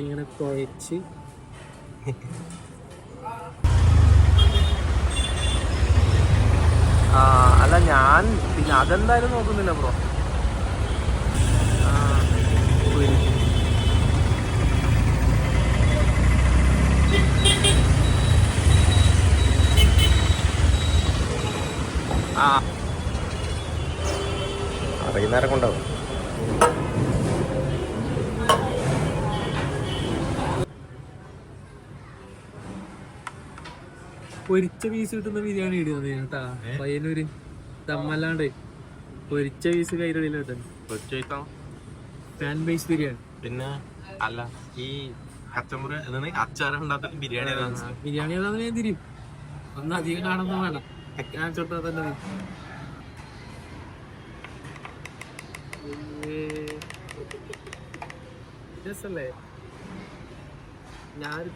ഇങ്ങനെ കുഴച്ച് അല്ല ഞാൻ പിന്നെ അതെന്തായാലും നോക്കുന്നില്ല ബ്രോ. അറിയുന്നേരം കൊണ്ടാവും. പൊരിച്ച പീസ് കിട്ടുന്ന ബിരിയാണി ഇടുന്നത് കേട്ടാ പയ്യന്നൂര് ദമ്മല്ലാണ്ട് പൊരിച്ച പീസ് കയ്യിലിട ഫാൻ ബേസ് ബിരിയാണി. പിന്നെ അല്ല ഈ കച്ചമ്പറ് അച്ചാറുണ്ടാക്കുന്ന ബിരിയാണി ബിരിയാണി ഏതാന്ന് ഞാൻ തിരിയും. ഒന്നും അധികം കാണുന്ന വേണം, ഞാൻ ചൊട്ടാ തന്നെ രസല്ലേ. ഞാനൊരു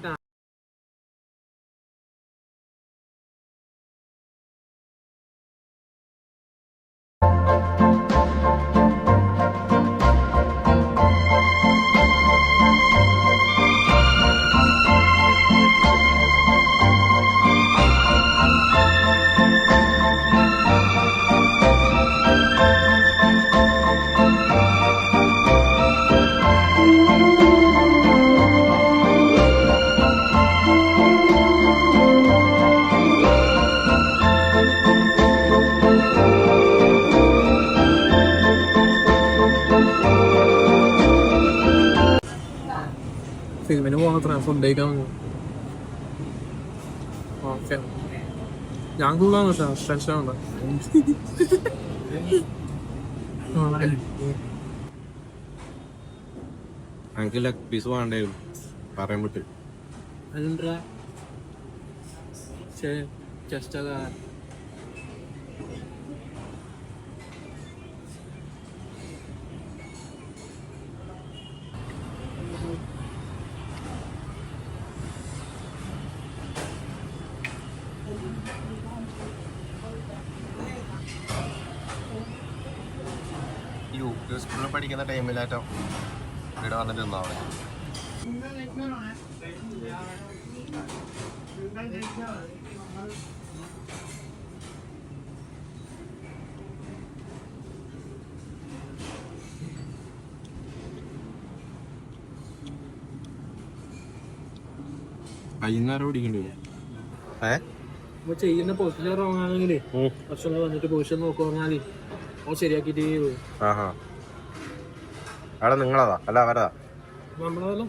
സിനിമന് പോകണത്ര ഫുഡ് കഴിക്കാൻ. ഓക്കെ ഞാൻ കൂടാന്ന് വെച്ചാ ടെൻഷൻ ഉണ്ടോ? എനിക്ക് ലെഗ് പീസ് വേണ്ടേ പറയാൻ പറ്റും. അതെന്താ ചെസ്റ്റ സ്കൂളിൽ പഠിക്കുന്ന ടൈമിലാറ്റോ ഇവിടെ വന്നിട്ട് നിന്നാവണേ. വൈകുന്നേരം ഓടിക്കേണ്ടി വരും. ചെയ്യുന്ന പൊസിഷൻ റോങ് ആണെങ്കിലേ കുറച്ചുകൂടെ വന്നിട്ട് പൊസിഷൻ നോക്കുക പറഞ്ഞാല് ശരിയാക്കിട്ട് അവിടെ നിങ്ങളതാ അല്ല അവരതാ നമ്മളതെല്ലാം